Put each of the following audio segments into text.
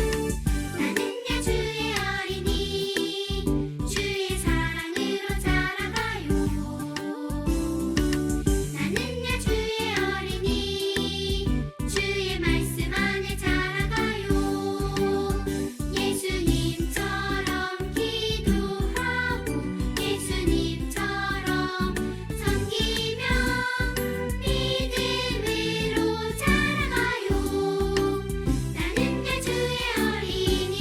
나는야 주의 어린이 주의 사랑으로 자라가요. 나는야 주의 어린이 주의 말씀 안에 자라가요. 예수님처럼 기도하고 예수님처럼 섬기며 믿음으로 자라가요. 나는야 주의 어린이.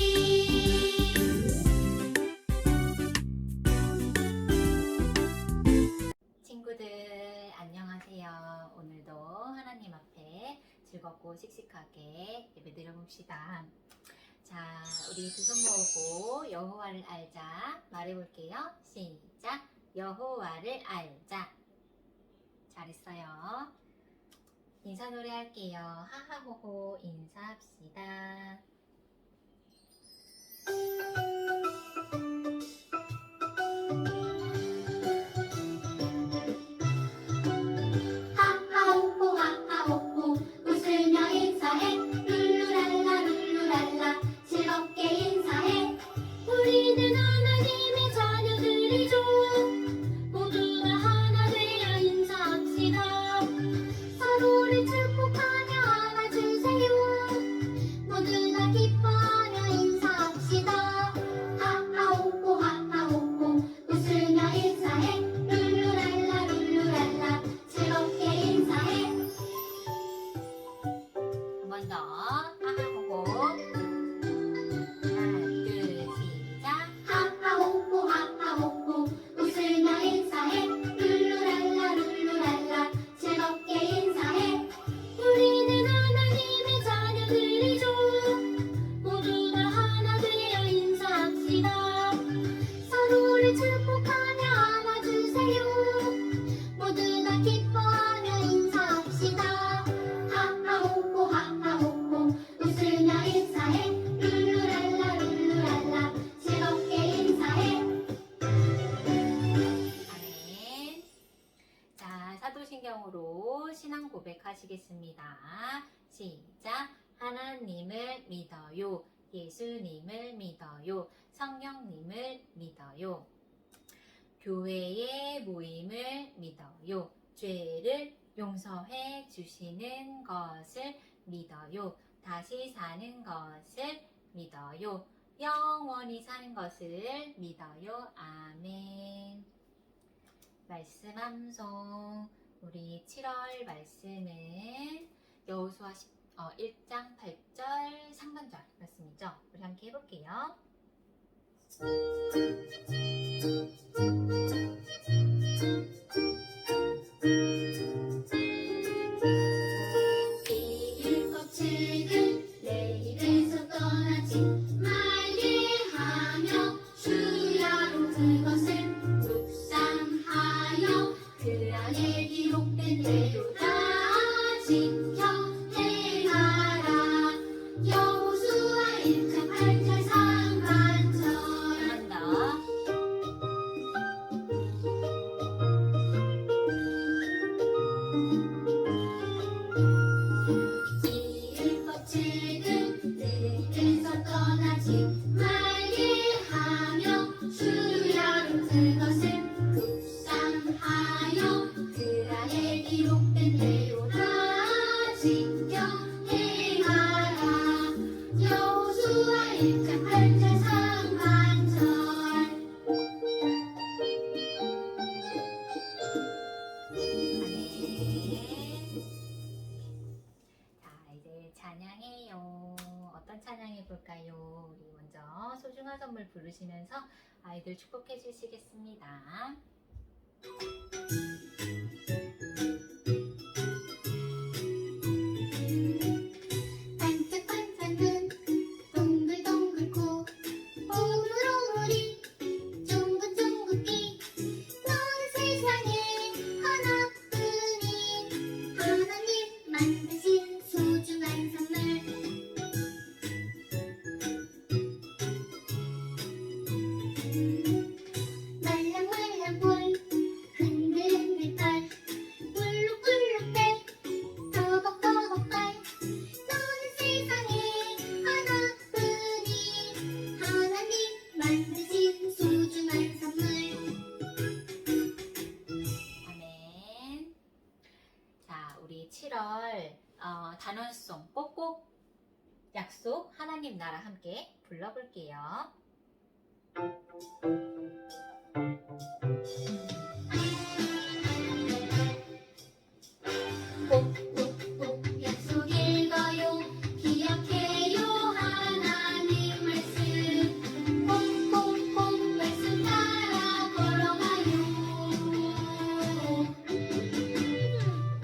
친구들 안녕하세요. 오늘도 하나님 앞에 즐겁고 씩씩하게 예배 드려봅시다. 자, 우리 두 손 모으고 여호와를 알자 말해볼게요. 시작. 여호와를 알자. 잘했어요. 인사 노래 할게요. 하하호호 인사합시다. 하하호호 하하호호 웃으며 인사해. 룰루랄라 룰루랄라 즐겁게 인사해. 우리는 하나님의 자녀들이죠. 모두 다 하나 되어 인사합시다. 서로를 축복하며 안아주세요. 모두 다 기뻐하며 인사합시다. 하하호호 하하호호 웃으며 인사해. 룰루랄라 룰루랄라 즐겁게 인사해. 한 번 더. 하하호호. 하나, 둘, 시작. 하하호호 하하호호 웃으며 인사해. 룰루랄라 룰루랄라 즐겁게 인사해. 우리는 하나님의 자녀들이죠. 모두 다 하나 되어 인사합시다. 서로를 축복하며 안아주세요. 모두 다 기뻐하며 인사합시다. 하하호호 하하호호 웃으며 인사해. 룰루랄라 룰루랄라 즐겁게 인사해. 아멘. 자, 사도신경으로 신앙 고백하시겠습니다. 시작. 하나님을 믿어요. 예수님을 믿어요. 성령님을 믿어요. 교회의 모임을 믿어요. 죄를 용서해 주시는 것을 믿어요. 다시 사는 것을 믿어요. 영원히 사는 것을 믿어요. 아멘. 말씀 암송. 우리 7월 말씀은 여호수아 1장 8절 상반절 말씀이죠. 우리 함께 해볼게요. 이 율법 책을 내 입에서 떠나지 말게 하며 주야로 그것을 묵상하여 그 안에 기록된 대로 다 지켜 행하라. 여호수아 1장 8절 상반절. 한 번 더. 이 율법 책은 내 입에서 떠나지 말게 하며 주야로 그것을 묵상하여 그 안에 기록된 대로 다 지켜 행하라. 여호수아 1장 8절 상반절. 아멘. 자, 이제 찬양해요. 어떤 찬양해 볼까요? 우리 먼저 소중한 선물 부르시면서 아이들 축복해 주시겠습니다. 반짝반짝 눈, 동글동글 코, 오물오물이 쫑긋쫑긋 귀. 너는 세상에 하나뿐인 하나님 만드신 소중한 선물. 말랑말랑 볼 흔들 하나님 나라 함께 불러볼게요. 꼭꼭꼭 약속 읽어요. 기억해요. 하나님 말씀. 꼭꼭꼭 말씀 따라 걸어가요.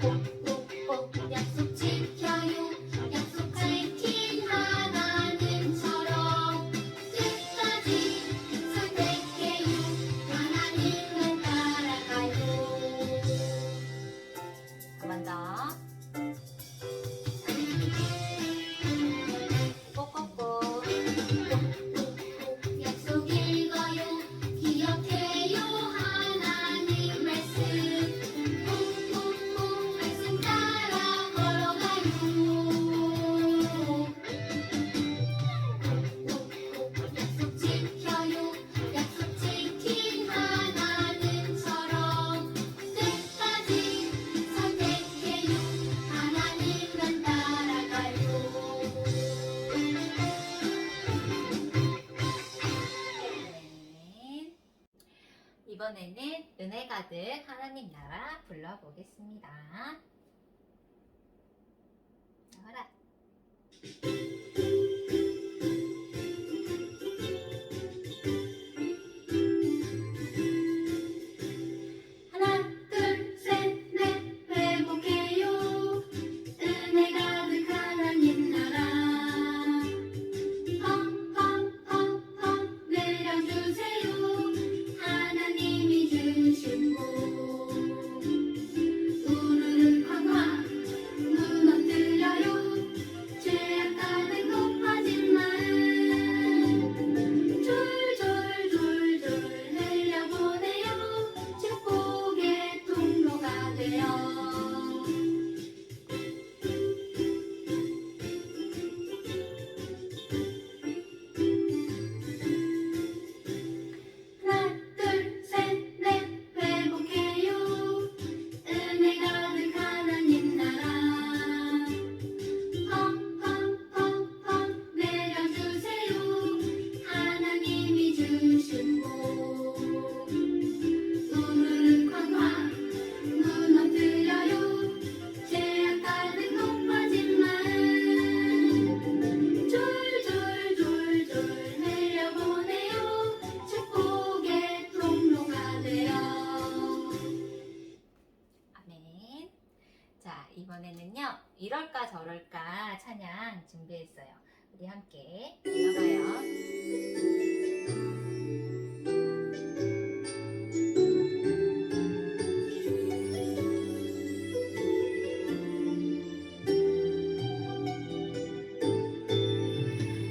꼭꼭꼭 약속 지켜요. 약속 지킨 하나님처럼 끝까지 선택해요. 하나님을 따라가요. 한 번 더. 꼭꼭꼭 약속 읽어요. 기억해요. 하나님 말씀. 꼭꼭꼭 말씀 따라 걸어가요. 꼭꼭꼭 약속 지켜요. 약속 지킨 하나님처럼 끝까지 선택해요. 하나님만 따라가요. 이번에는 은혜 가득 하나님 나라 불러보겠습니다. 나와라. 하나, 둘, 셋, 넷, 회복해요. 은혜 가득 하나님 나라. 헉헉헉헉 내려주세요. 하나님이 주신 복. 우르르 쾅쾅 무너뜨려요. 죄악 가득 높아진 날. 졸졸졸졸 내려보내요. 축복의 통로가 되어. 하나, 둘, 셋, 넷, 회복해요. 은혜 가득 하나님 나라. 헉헉헉헉 내려주세요. 하나님이 주신 복. 우르르 쾅쾅 무너뜨려요. 죄악 가득 높아진 날. 졸졸졸졸 내려보내요. 축복의 통로가 되어. 아멘. 자, 이번에는요, 이럴까 저럴까 찬양 준비했어요. 우리 함께 불러봐요.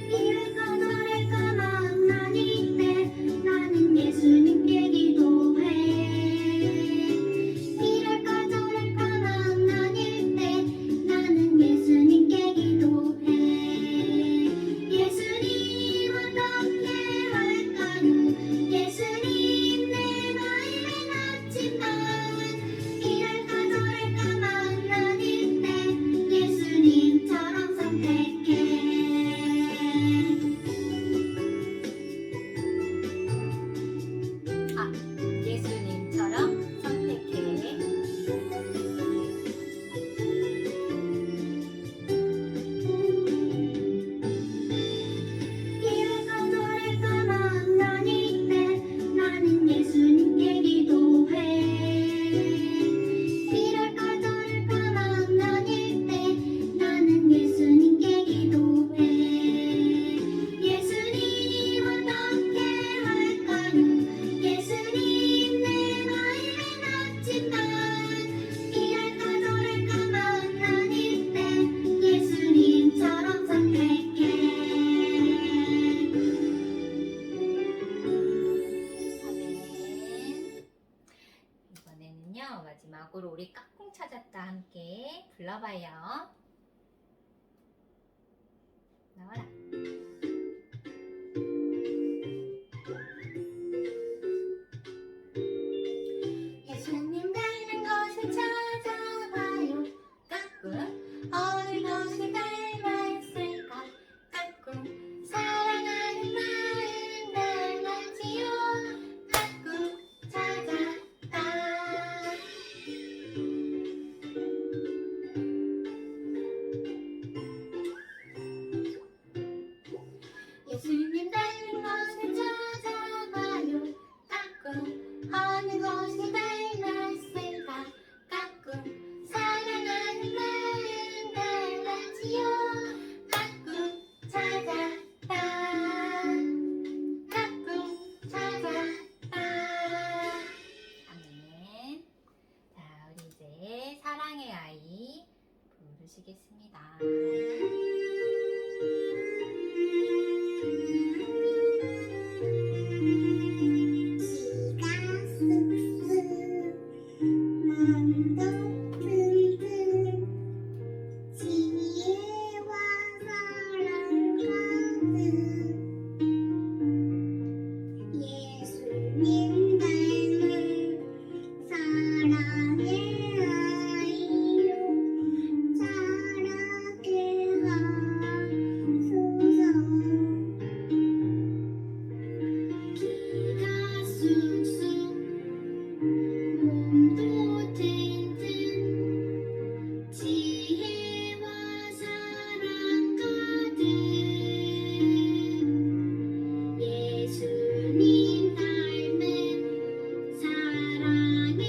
이럴까 저럴까 만나니 때 나는 예수님께 기도해. 이럴까 저럴까 만나니 때 나는 예수님께 기도해. 예수님 어떻게 할까요? 예수님 내 마음에 낳지만. 이럴까 저럴까 만나니 때 예수님처럼 선택해. 예수님처럼 선택해. 이럴까 저럴까 만나니 때 나는 예수님께 기도해. 이럴까 저럴까 만나니 때 나는 예수님께 기도해. 예수님 어떻게 할까요? 예수님 내 마음에 낳지만. 이럴까 저럴까 만나니 때 예수님처럼 선택해. 아멘. 이번에는요, 마지막으로 우리 깍꿍 찾았다 함께 불러봐요. 나와라. 예수님 닮은 것을 찾아봐요. 깍꿍 어디 것을 닮았을까? 깍꿍 드리겠습니다. 예수님 닮은 사랑의 아이로 자라게 하소서. 키가 쑥쑥 몸도 튼튼 지혜와 사랑 가득 예수님 닮은 사랑의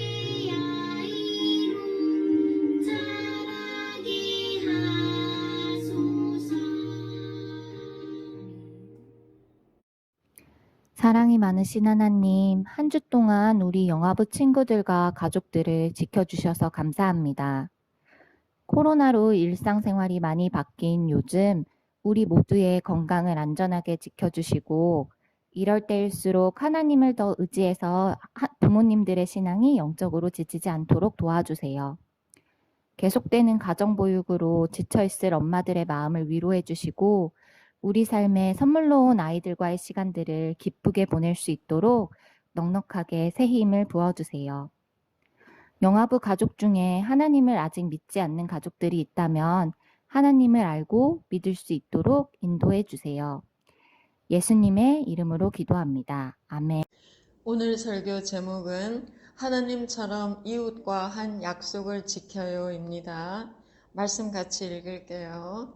아이로 자라게 하소서. 사랑이 많으신 하나님, 한 주 동안 우리 영화부 친구들과 가족들을 지켜주셔서 감사합니다. 코로나로 일상생활이 많이 바뀐 요즘 우리 모두의 건강을 안전하게 지켜주시고 이럴 때일수록 하나님을 더 의지해서 부모님들의 신앙이 영적으로 지치지 않도록 도와주세요. 계속되는 가정보육으로 지쳐있을 엄마들의 마음을 위로해 주시고 우리 삶에 선물로 온 아이들과의 시간들을 기쁘게 보낼 수 있도록 넉넉하게 새 힘을 부어주세요. 영화부 가족 중에 하나님을 아직 믿지 않는 가족들이 있다면 하나님을 알고 믿을 수 있도록 인도해 주세요. 예수님의 이름으로 기도합니다. 아멘. 오늘 설교 제목은 하나님처럼 이웃과 한 약속을 지켜요입니다. 말씀 같이 읽을게요.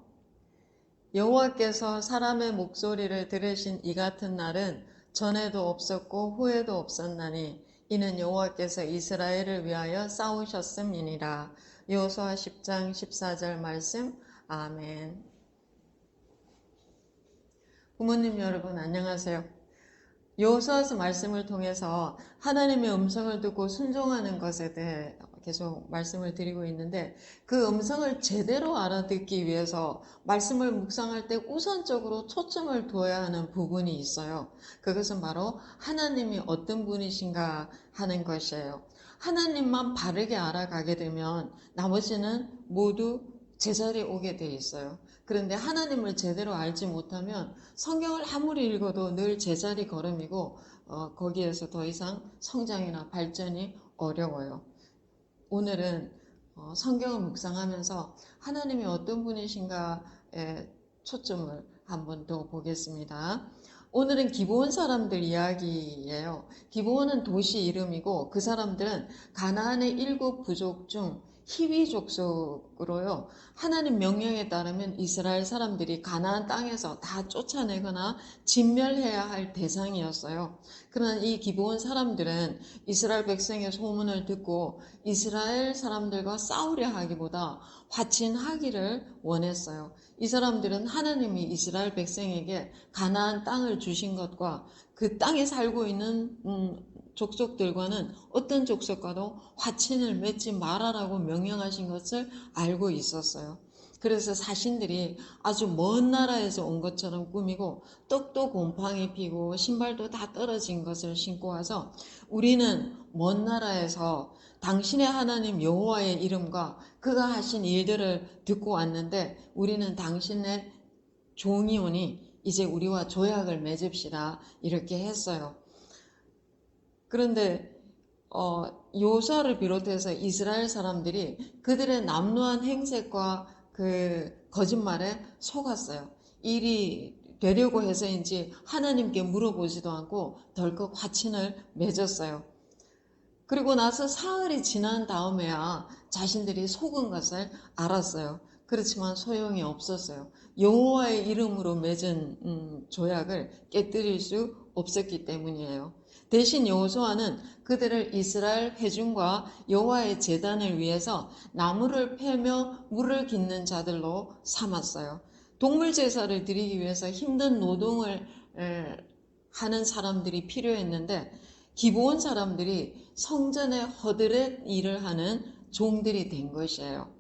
여호와께서 사람의 목소리를 들으신 이 같은 날은 전에도 없었고 후에도 없었나니 이는 여호와께서 이스라엘을 위하여 싸우셨음이니라. 여호수아 10장 14절 말씀. 아멘. 부모님 여러분 안녕하세요. 여호수아서 말씀을 통해서 하나님의 음성을 듣고 순종하는 것에 대해 계속 말씀을 드리고 있는데 그 음성을 제대로 알아듣기 위해서 말씀을 묵상할 때 우선적으로 초점을 두어야 하는 부분이 있어요. 그것은 바로 하나님이 어떤 분이신가 하는 것이에요. 하나님만 바르게 알아가게 되면 나머지는 모두 제자리에 오게 돼 있어요. 그런데 하나님을 제대로 알지 못하면 성경을 아무리 읽어도 늘 제자리 걸음이고 거기에서 더 이상 성장이나 발전이 어려워요. 오늘은 성경을 묵상하면서 하나님이 어떤 분이신가에 초점을 한번 더 보겠습니다. 오늘은 기브온 사람들 이야기예요. 기브온은 도시 이름이고 그 사람들은 가나안의 7 부족 중 히위 족속으로요. 하나님 명령에 따르면 이스라엘 사람들이 가나안 땅에서 다 쫓아내거나 진멸해야 할 대상이었어요. 그러나 이 기브온 사람들은 이스라엘 백성의 소문을 듣고 이스라엘 사람들과 싸우려 하기보다 화친하기를 원했어요. 이 사람들은 하나님이 이스라엘 백성에게 가나안 땅을 주신 것과 그 땅에 살고 있는 족속들과는 어떤 족속과도 화친을 맺지 말아라고 명령하신 것을 알고 있었어요. 그래서 자신들이 아주 먼 나라에서 온 것처럼 꾸미고 떡도 곰팡이 피고 신발도 다 떨어진 것을 신고 와서 우리는 먼 나라에서 당신의 하나님 여호와의 이름과 그가 하신 일들을 듣고 왔는데 우리는 당신의 종이오니 이제 우리와 조약을 맺읍시다 이렇게 했어요. 그런데 요사를 비롯해서 이스라엘 사람들이 그들의 남루한 행색과 그 거짓말에 속았어요. 일이 되려고 해서인지 하나님께 물어보지도 않고 덜컥 화친을 맺었어요. 그리고 나서 사흘이 지난 다음에야 자신들이 속은 것을 알았어요. 그렇지만 소용이 없었어요. 여호와의 이름으로 맺은 조약을 깨뜨릴 수 없었기 때문이에요. 대신 여호수아는 그들을 이스라엘 회중과 여호와의 제단을 위해서 나무를 패며 물을 깃는 자들로 삼았어요. 동물 제사를 드리기 위해서 힘든 노동을 하는 사람들이 필요했는데 기브온 사람들이 성전의 허드렛 일을 하는 종들이 된 것이에요.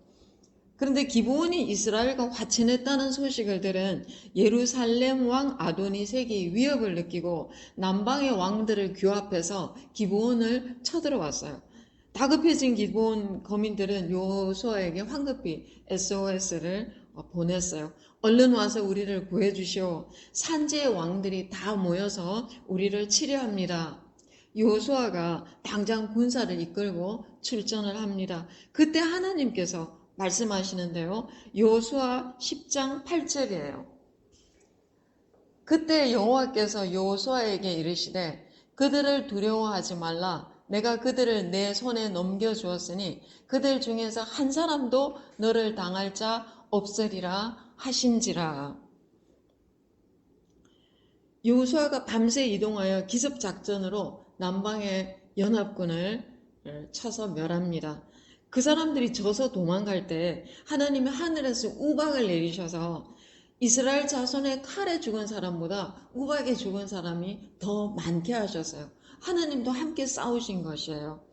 그런데 기브온이 이스라엘과 화친했다는 소식을 들은 예루살렘 왕 아도니색이 위협을 느끼고 남방의 왕들을 규합해서 기브온을 쳐들어왔어요. 다급해진 기브온 거민들은 여호수아에게 황급히 SOS를 보냈어요. 얼른 와서 우리를 구해주시오. 산지의 왕들이 다 모여서 우리를 치려합니다. 여호수아가 당장 군사를 이끌고 출전을 합니다. 그때 하나님께서 말씀하시는데요. 여호수아 10장 8절이에요. 그때 여호와께서 여호수아에게 이르시되 그들을 두려워하지 말라. 내가 그들을 내 손에 넘겨주었으니 그들 중에서 한 사람도 너를 당할 자 없으리라 하신지라. 여호수아가 밤새 이동하여 기습작전으로 남방의 연합군을 쳐서 멸합니다. 그 사람들이 져서 도망갈 때 하나님이 하늘에서 우박을 내리셔서 이스라엘 자손의 칼에 죽은 사람보다 우박에 죽은 사람이 더 많게 하셨어요. 하나님도 함께 싸우신 것이에요.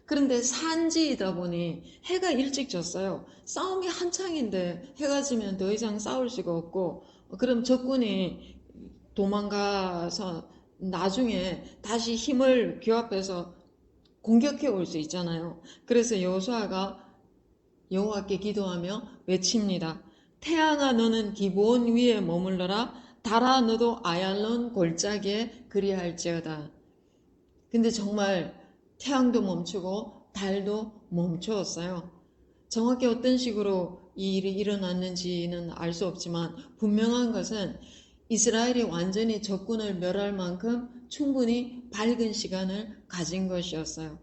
그런데 산지이다 보니 해가 일찍 졌어요. 싸움이 한창인데 해가 지면 더 이상 싸울 수가 없고, 그럼 적군이 도망가서 나중에 다시 힘을 규합해서 공격해 올 수 있잖아요. 그래서 여호수아가 여호와께 기도하며 외칩니다. 태양아 너는 기브온 위에 머물러라. 달아 너도 아얄론 골짜기에 그리할지어다. 근데 정말 태양도 멈추고 달도 멈추었어요. 정확히 어떤 식으로 이 일이 일어났는지는 알 수 없지만 분명한 것은 이스라엘이 완전히 적군을 멸할 만큼 충분히 밝은 시간을 가진 것이었어요.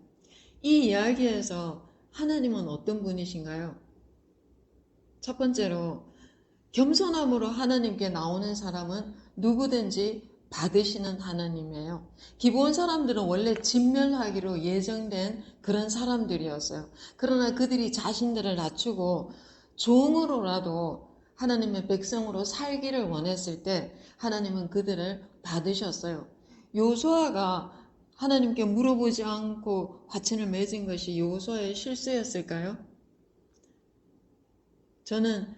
이 이야기에서 하나님은 어떤 분이신가요? 첫 번째로 겸손함으로 하나님께 나오는 사람은 누구든지 받으시는 하나님이에요. 기브온 사람들은 원래 진멸하기로 예정된 그런 사람들이었어요. 그러나 그들이 자신들을 낮추고 종으로라도 하나님의 백성으로 살기를 원했을 때 하나님은 그들을 받으셨어요. 여호수아가 하나님께 물어보지 않고 화친을 맺은 것이 여호수아의 실수였을까요? 저는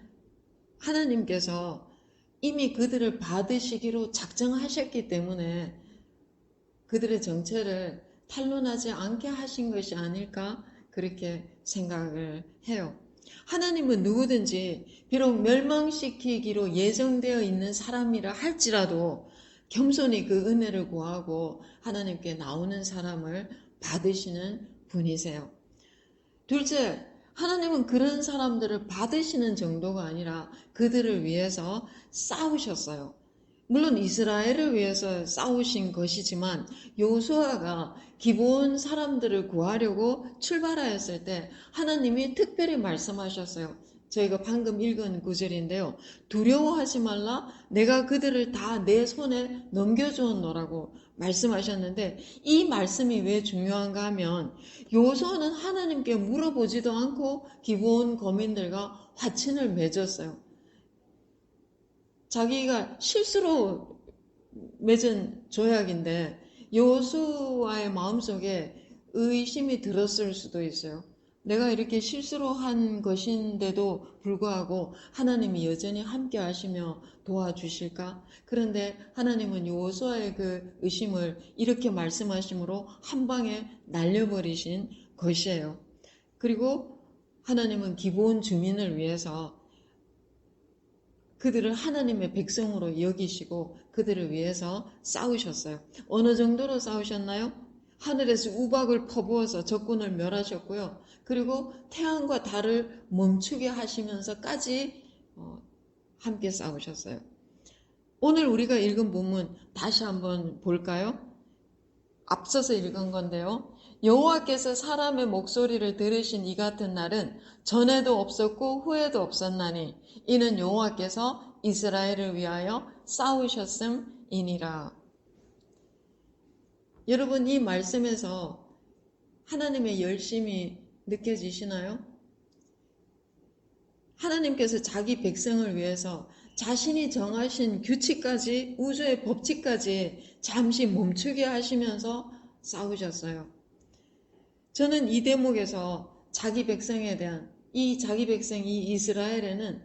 하나님께서 이미 그들을 받으시기로 작정하셨기 때문에 그들의 정체를 탄로나지 않게 하신 것이 아닐까 그렇게 생각을 해요. 하나님은 누구든지 비록 멸망시키기로 예정되어 있는 사람이라 할지라도 겸손히 그 은혜를 구하고 하나님께 나오는 사람을 받으시는 분이세요. 둘째, 하나님은 그런 사람들을 받으시는 정도가 아니라 그들을 위해서 싸우셨어요. 물론 이스라엘을 위해서 싸우신 것이지만 여호수아가 기브온 사람들을 구하려고 출발하였을 때 하나님이 특별히 말씀하셨어요. 저희가 방금 읽은 구절인데요. 두려워하지 말라. 내가 그들을 다 내 손에 넘겨주었노라고 말씀하셨는데 이 말씀이 왜 중요한가 하면 여호수아는 하나님께 물어보지도 않고 기브온 거민들과 화친을 맺었어요. 자기가 실수로 맺은 조약인데 여호수아의 마음속에 의심이 들었을 수도 있어요. 내가 이렇게 실수로 한 것인데도 불구하고 하나님이 여전히 함께 하시며 도와주실까? 그런데 하나님은 여호수아의 그 의심을 이렇게 말씀하심으로 한 방에 날려버리신 것이에요. 그리고 하나님은 기브온 주민을 위해서 그들을 하나님의 백성으로 여기시고 그들을 위해서 싸우셨어요. 어느 정도로 싸우셨나요? 하늘에서 우박을 퍼부어서 적군을 멸하셨고요. 그리고 태양과 달을 멈추게 하시면서까지 함께 싸우셨어요. 오늘 우리가 읽은 본문 다시 한번 볼까요? 앞서서 읽은 건데요. 여호와께서 사람의 목소리를 들으신 이 같은 날은 전에도 없었고 후에도 없었나니 이는 여호와께서 이스라엘을 위하여 싸우셨음이니라. 여러분, 이 말씀에서 하나님의 열심이 느껴지시나요? 하나님께서 자기 백성을 위해서 자신이 정하신 규칙까지, 우주의 법칙까지 잠시 멈추게 하시면서 싸우셨어요. 저는 이 대목에서 자기 백성에 대한 이 자기 백성, 이 이스라엘에는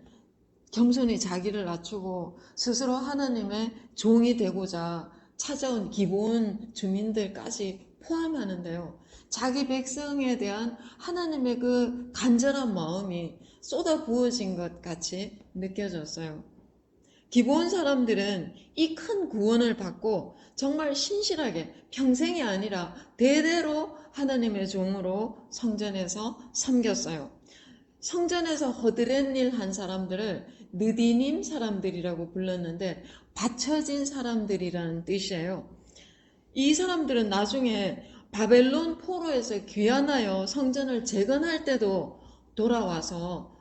겸손히 자기를 낮추고 스스로 하나님의 종이 되고자 찾아온 기본 주민들까지 포함하는데요. 자기 백성에 대한 하나님의 그 간절한 마음이 쏟아 부어진 것 같이 느껴졌어요. 기본 사람들은 이 큰 구원을 받고 정말 신실하게 평생이 아니라 대대로 하나님의 종으로 성전에서 섬겼어요. 성전에서 허드렛 일 한 사람들을 느디님 사람들이라고 불렀는데 받쳐진 사람들이라는 뜻이에요. 이 사람들은 나중에 바벨론 포로에서 귀환하여 성전을 재건할 때도 돌아와서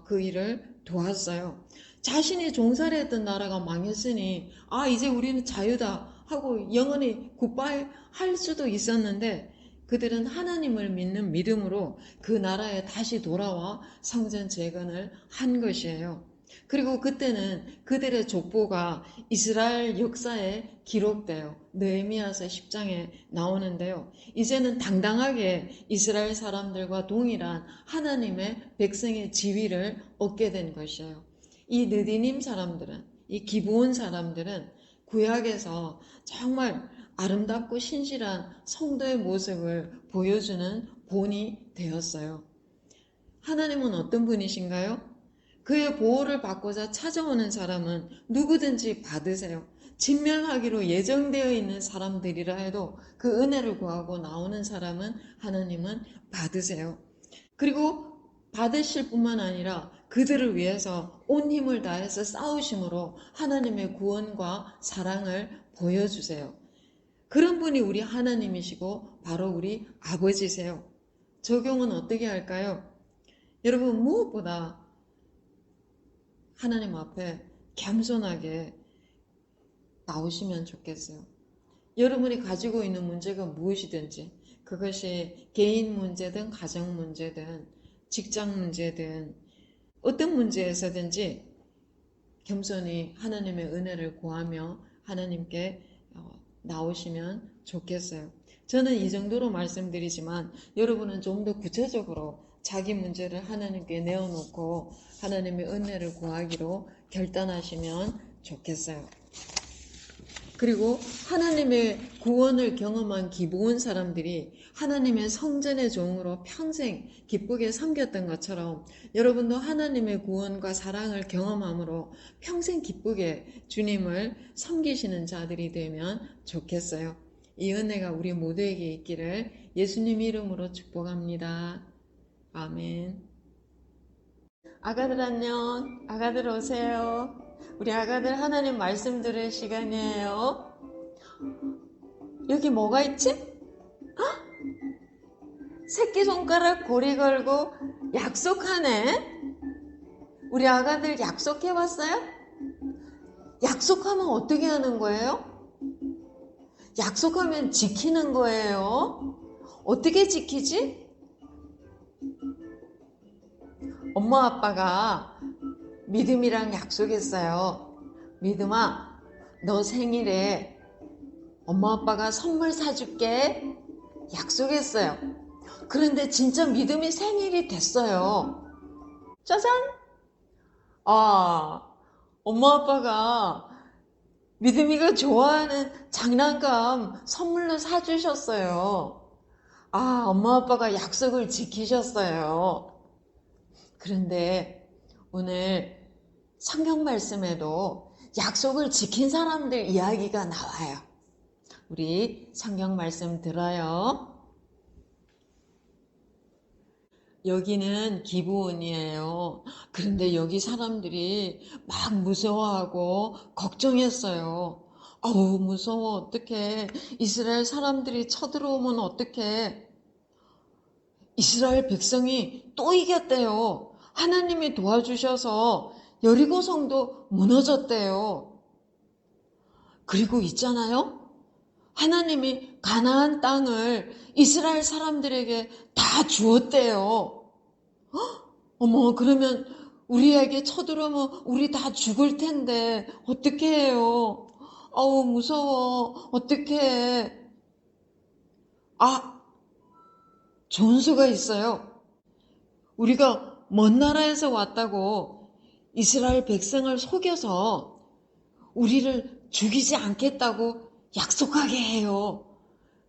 그 일을 도왔어요. 자신이 종살이 했던 나라가 망했으니 이제 우리는 자유다 하고 영원히 굿바이 할 수도 있었는데 그들은 하나님을 믿는 믿음으로 그 나라에 다시 돌아와 성전 재건을 한 것이에요. 그리고 그때는 그들의 족보가 이스라엘 역사에 기록돼요. 느헤미야서 10장에 나오는데요. 이제는 당당하게 이스라엘 사람들과 동일한 하나님의 백성의 지위를 얻게 된 것이에요. 이 느디님 사람들은, 이 기브온 사람들은 구약에서 정말 아름답고 신실한 성도의 모습을 보여주는 본이 되었어요. 하나님은 어떤 분이신가요? 그의 보호를 받고자 찾아오는 사람은 누구든지 받으세요. 진멸하기로 예정되어 있는 사람들이라 해도 그 은혜를 구하고 나오는 사람은 하나님은 받으세요. 그리고 받으실 뿐만 아니라 그들을 위해서 온 힘을 다해서 싸우심으로 하나님의 구원과 사랑을 보여주세요. 그런 분이 우리 하나님이시고 바로 우리 아버지세요. 적용은 어떻게 할까요? 여러분, 무엇보다 하나님 앞에 겸손하게 나오시면 좋겠어요. 여러분이 가지고 있는 문제가 무엇이든지, 그것이 개인 문제든 가정 문제든 직장 문제든 어떤 문제에서든지 겸손히 하나님의 은혜를 구하며 하나님께 나오시면 좋겠어요. 저는 이 정도로 말씀드리지만 여러분은 좀 더 구체적으로 자기 문제를 하나님께 내어놓고 하나님의 은혜를 구하기로 결단하시면 좋겠어요. 그리고 하나님의 구원을 경험한 기브온 사람들이 하나님의 성전의 종으로 평생 기쁘게 섬겼던 것처럼 여러분도 하나님의 구원과 사랑을 경험함으로 평생 기쁘게 주님을 섬기시는 자들이 되면 좋겠어요. 이 은혜가 우리 모두에게 있기를 예수님 이름으로 축복합니다. 아멘. 아가들 안녕. 아가들 오세요. 우리 아가들 하나님 말씀 들을 시간이에요. 여기 뭐가 있지? 새끼손가락 고리 걸고 약속하네. 우리 아가들 약속해봤어요? 약속하면 어떻게 하는 거예요? 약속하면 지키는 거예요. 어떻게 지키지? 엄마 아빠가 믿음이랑 약속했어요. 믿음아, 너 생일에 엄마 아빠가 선물 사줄게. 약속했어요. 그런데 진짜 믿음이 생일이 됐어요. 짜잔! 엄마 아빠가 믿음이가 좋아하는 장난감 선물로 사주셨어요. 엄마 아빠가 약속을 지키셨어요. 그런데 오늘 성경 말씀에도 약속을 지킨 사람들 이야기가 나와요. 우리 성경 말씀 들어요. 여기는 기브온이에요. 그런데 여기 사람들이 막 무서워하고 걱정했어요. 무서워. 어떡해. 이스라엘 사람들이 쳐들어오면 어떡해. 이스라엘 백성이 또 이겼대요. 하나님이 도와주셔서 여리고 성도 무너졌대요. 그리고 있잖아요. 하나님이 가나안 땅을 이스라엘 사람들에게 다 주었대요. 어머, 그러면 우리에게 쳐들어오면 우리 다 죽을 텐데 어떻게 해요? 무서워. 어떻게 해? 좋은 수가 있어요. 우리가 먼 나라에서 왔다고 이스라엘 백성을 속여서 우리를 죽이지 않겠다고 약속하게 해요.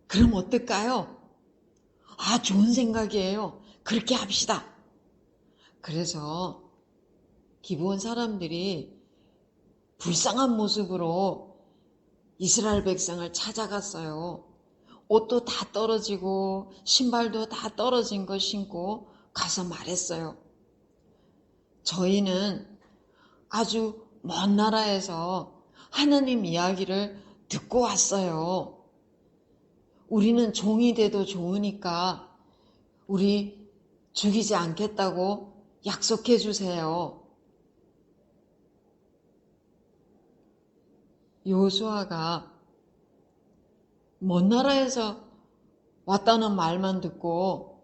그럼 어떨까요? 아, 좋은 생각이에요. 그렇게 합시다. 그래서 기브온 사람들이 불쌍한 모습으로 이스라엘 백성을 찾아갔어요. 옷도 다 떨어지고 신발도 다 떨어진 거 신고 가서 말했어요. 저희는 아주 먼 나라에서 하나님 이야기를 듣고 왔어요. 우리는 종이 돼도 좋으니까 우리 죽이지 않겠다고 약속해 주세요. 여호수아가 먼 나라에서 왔다는 말만 듣고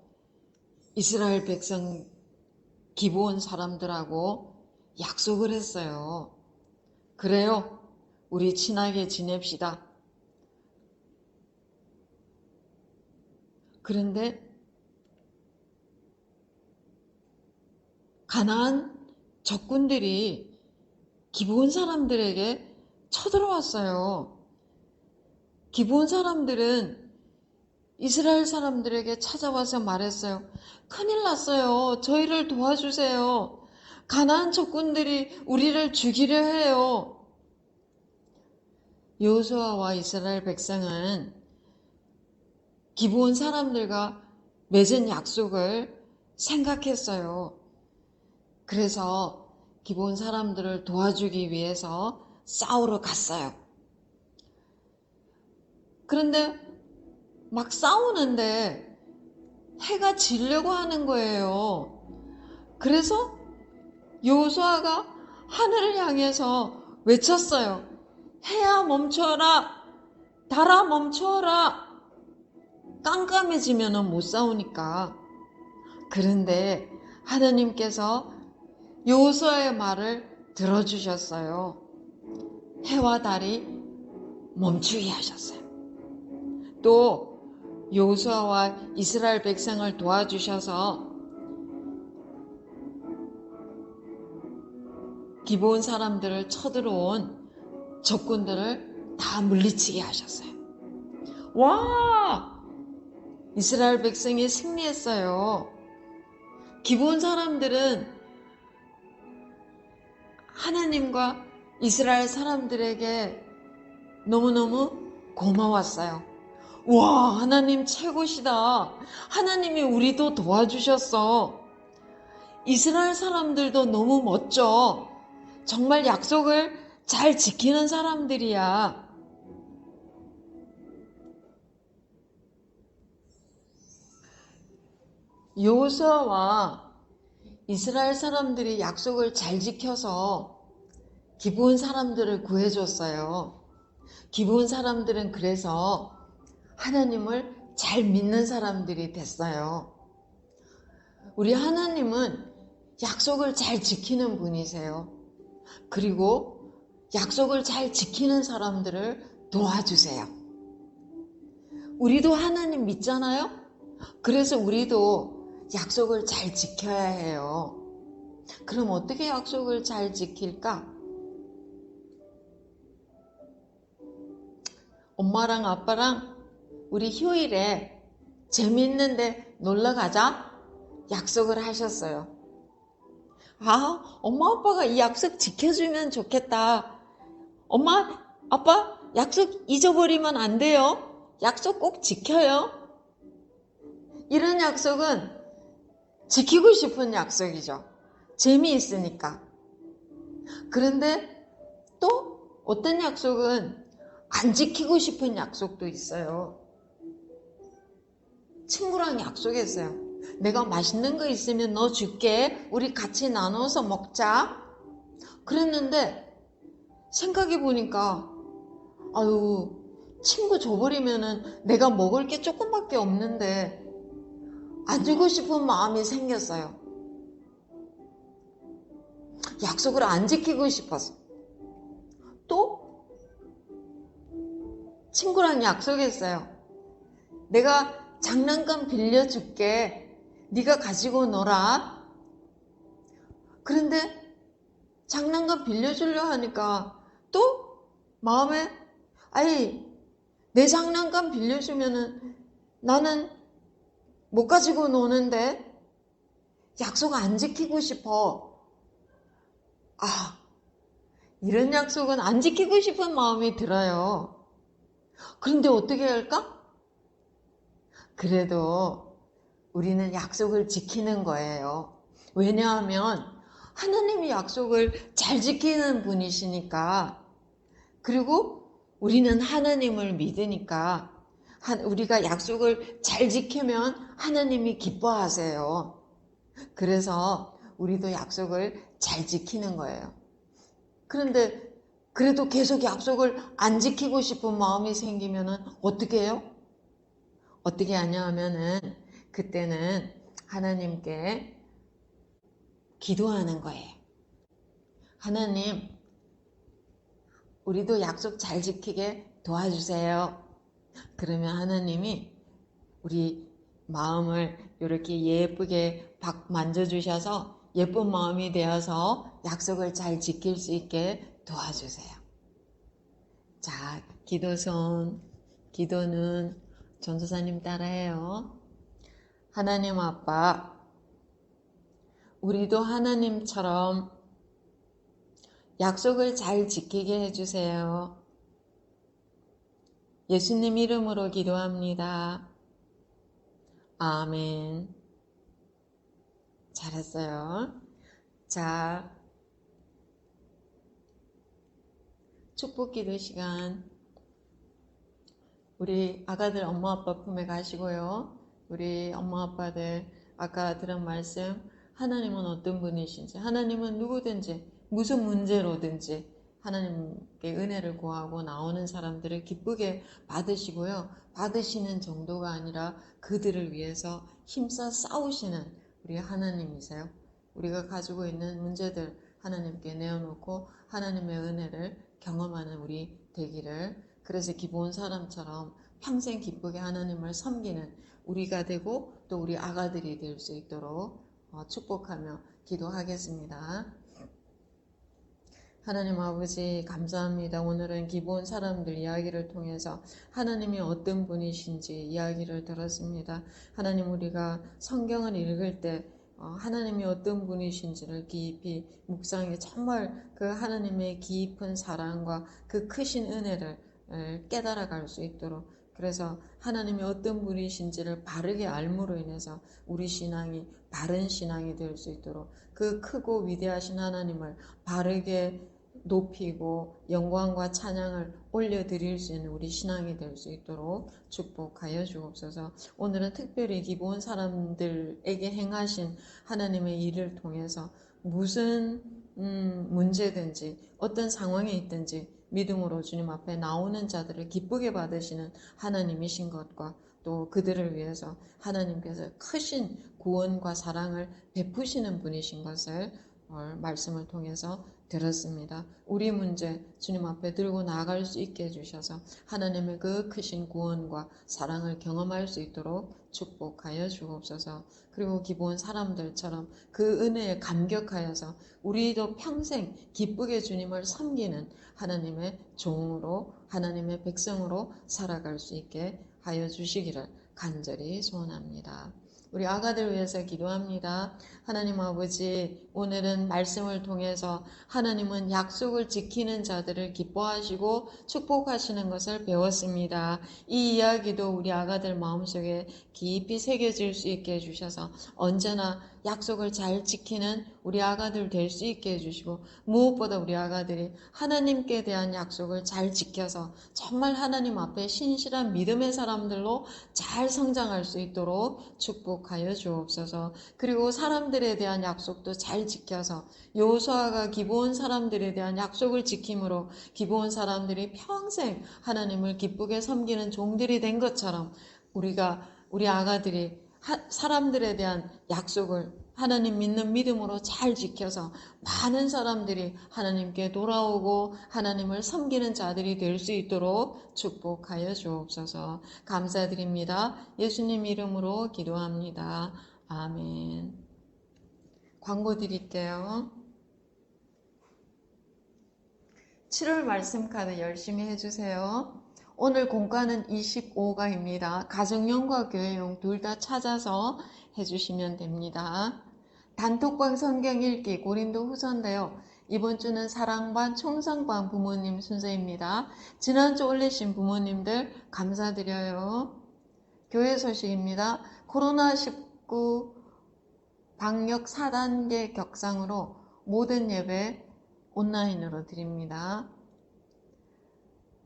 이스라엘 백성 기브온 사람들하고 약속을 했어요. 그래요. 우리 친하게 지냅시다. 그런데 가나안 적군들이 기브온 사람들에게 쳐들어왔어요. 기브온 사람들은 이스라엘 사람들에게 찾아와서 말했어요. 큰일 났어요. 저희를 도와주세요. 가나안 적군들이 우리를 죽이려 해요. 여호수아와 이스라엘 백성은 기브온 사람들과 맺은 약속을 생각했어요. 그래서 기브온 사람들을 도와주기 위해서 싸우러 갔어요. 그런데 막 싸우는데 해가 지려고 하는 거예요. 그래서 여호수아가 하늘을 향해서 외쳤어요. 해야 멈춰라. 달아 멈춰라. 깜깜해지면 못 싸우니까. 그런데 하나님께서 여호수아의 말을 들어주셨어요. 해와 달이 멈추게 하셨어요. 또 여호수아와 이스라엘 백성을 도와주셔서 기브온 사람들을 쳐들어온 적군들을 다 물리치게 하셨어요. 와! 이스라엘 백성이 승리했어요. 기브온 사람들은 하나님과 이스라엘 사람들에게 너무너무 고마웠어요. 와, 하나님 최고시다. 하나님이 우리도 도와주셨어. 이스라엘 사람들도 너무 멋져. 정말 약속을 잘 지키는 사람들이야. 여호수아와 이스라엘 사람들이 약속을 잘 지켜서 기브온 사람들을 구해줬어요. 기브온 사람들은 그래서 하나님을 잘 믿는 사람들이 됐어요. 우리 하나님은 약속을 잘 지키는 분이세요. 그리고 약속을 잘 지키는 사람들을 도와주세요. 우리도 하나님 믿잖아요? 그래서 우리도 약속을 잘 지켜야 해요. 그럼 어떻게 약속을 잘 지킬까? 엄마랑 아빠랑 우리 휴일에 재미있는데 놀러 가자 약속을 하셨어요. 아, 엄마 아빠가 이 약속 지켜주면 좋겠다. 엄마 아빠 약속 잊어버리면 안 돼요. 약속 꼭 지켜요. 이런 약속은 지키고 싶은 약속이죠. 재미있으니까. 그런데 또 어떤 약속은 안 지키고 싶은 약속도 있어요. 친구랑 약속했어요. 내가 맛있는 거 있으면 너 줄게. 우리 같이 나눠서 먹자. 그랬는데 생각해 보니까 아유, 친구 줘버리면은 내가 먹을 게 조금밖에 없는데 안 주고 싶은 마음이 생겼어요. 약속을 안 지키고 싶어서. 또 친구랑 약속했어요. 내가 장난감 빌려줄게. 네가 가지고 놀아. 그런데 장난감 빌려주려 하니까 또 마음에 아이 내 장난감 빌려주면은 나는 못 가지고 노는데 약속 안 지키고 싶어. 아, 이런 약속은 안 지키고 싶은 마음이 들어요. 그런데 어떻게 할까? 그래도 우리는 약속을 지키는 거예요. 왜냐하면 하나님이 약속을 잘 지키는 분이시니까, 그리고 우리는 하나님을 믿으니까 우리가 약속을 잘 지키면 하나님이 기뻐하세요. 그래서 우리도 약속을 잘 지키는 거예요. 그런데 그래도 계속 약속을 안 지키고 싶은 마음이 생기면 어떻게 해요? 어떻게 하냐 하면은 그때는 하나님께 기도하는 거예요. 하나님, 우리도 약속 잘 지키게 도와주세요. 그러면 하나님이 우리 마음을 이렇게 예쁘게 만져주셔서 예쁜 마음이 되어서 약속을 잘 지킬 수 있게 도와주세요. 자, 기도는 전도사님 따라해요. 하나님 아빠, 우리도 하나님처럼 약속을 잘 지키게 해주세요. 예수님 이름으로 기도합니다. 아멘. 잘했어요. 자, 축복 기도 시간. 우리 아가들 엄마 아빠 품에 가시고요. 우리 엄마 아빠들 아까 들은 말씀, 하나님은 어떤 분이신지, 하나님은 누구든지 무슨 문제로든지 하나님께 은혜를 구하고 나오는 사람들을 기쁘게 받으시고요. 받으시는 정도가 아니라 그들을 위해서 힘써 싸우시는 우리 하나님이세요. 우리가 가지고 있는 문제들 하나님께 내어놓고 하나님의 은혜를 경험하는 우리 되기를, 그래서 기본 사람처럼 평생 기쁘게 하나님을 섬기는 우리가 되고 또 우리 아가들이 될 수 있도록 축복하며 기도하겠습니다. 하나님 아버지 감사합니다. 오늘은 기본 사람들 이야기를 통해서 하나님이 어떤 분이신지 이야기를 들었습니다. 하나님, 우리가 성경을 읽을 때 하나님이 어떤 분이신지를 깊이 묵상해 정말 그 하나님의 깊은 사랑과 그 크신 은혜를 깨달아갈 수 있도록, 그래서 하나님이 어떤 분이신지를 바르게 알므로 인해서 우리 신앙이 바른 신앙이 될 수 있도록 그 크고 위대하신 하나님을 바르게 높이고 영광과 찬양을 올려드릴 수 있는 우리 신앙이 될 수 있도록 축복하여 주옵소서. 오늘은 특별히 기본 사람들에게 행하신 하나님의 일을 통해서 무슨 문제든지 어떤 상황에 있든지 믿음으로 주님 앞에 나오는 자들을 기쁘게 받으시는 하나님이신 것과 또 그들을 위해서 하나님께서 크신 구원과 사랑을 베푸시는 분이신 것을 말씀을 통해서 들었습니다. 우리 문제 주님 앞에 들고 나아갈 수 있게 해주셔서 하나님의 그 크신 구원과 사랑을 경험할 수 있도록 축복하여 주옵소서. 그리고 기본 사람들처럼 그 은혜에 감격하여서 우리도 평생 기쁘게 주님을 섬기는 하나님의 종으로 하나님의 백성으로 살아갈 수 있게 하여 주시기를 간절히 소원합니다. 우리 아가들 위해서 기도합니다. 하나님 아버지, 오늘은 말씀을 통해서 하나님은 약속을 지키는 자들을 기뻐하시고 축복하시는 것을 배웠습니다. 이 이야기도 우리 아가들 마음속에 깊이 새겨질 수 있게 해주셔서 언제나 약속을 잘 지키는 우리 아가들 될 수 있게 해주시고, 무엇보다 우리 아가들이 하나님께 대한 약속을 잘 지켜서 정말 하나님 앞에 신실한 믿음의 사람들로 잘 성장할 수 있도록 축복하여 주옵소서. 그리고 사람들에 대한 약속도 잘 지켜서 여호수아가 기브온 사람들에 대한 약속을 지킴으로 기브온 사람들이 평생 하나님을 기쁘게 섬기는 종들이 된 것처럼 우리 아가들이 사람들에 대한 약속을 하나님 믿는 믿음으로 잘 지켜서 많은 사람들이 하나님께 돌아오고 하나님을 섬기는 자들이 될 수 있도록 축복하여 주옵소서. 감사드립니다. 예수님 이름으로 기도합니다. 아멘. 광고 드릴게요. 7월 말씀 카드 열심히 해주세요. 오늘 공과는 25가입니다. 가정용과 교회용 둘 다 찾아서 해주시면 됩니다. 단톡방 성경 읽기 고린도 후서인데요. 이번 주는 사랑반, 총성반 부모님 순서입니다. 지난주 올리신 부모님들 감사드려요. 교회 소식입니다. 코로나19 방역 4단계 격상으로 모든 예배 온라인으로 드립니다.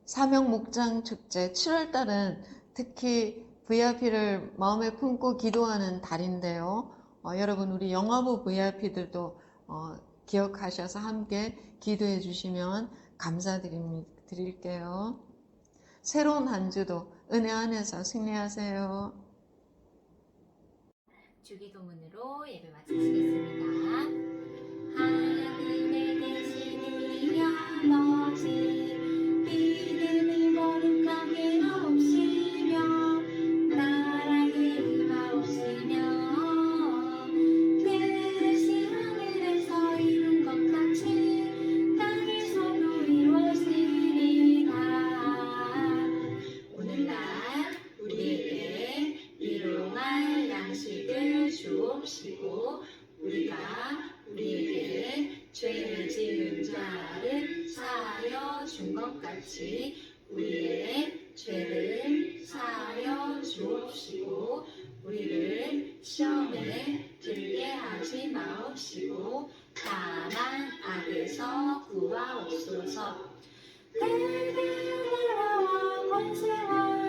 사명 목장 축제 7월달은 특히 VIP를 마음에 품고 기도하는 달인데요. 여러분 우리 영화부 VIP들도 기억하셔서 함께 기도해 주시면 감사드릴게요. 새로운 한 주도 은혜 안에서 승리하세요. 주기도문으로 예배 마치시겠습니다. 하늘에 계신 우리 아버지, 이름이 거룩하게 하옵시며 나라의 임하옵시며 뜻이 하늘에서 이룬 것 같이 땅에서도 이루어지리라. 오늘날 우리에게 일용할 양식을 주옵시고 우리가 우리에게 죄를 지은 자를 사하여 준 것 같이 우리의 죄를 사하여 주옵시고 우리를 시험에 들게 하지 마옵시고 다만 악에서 구하옵소서. 대대의 나라와 권세와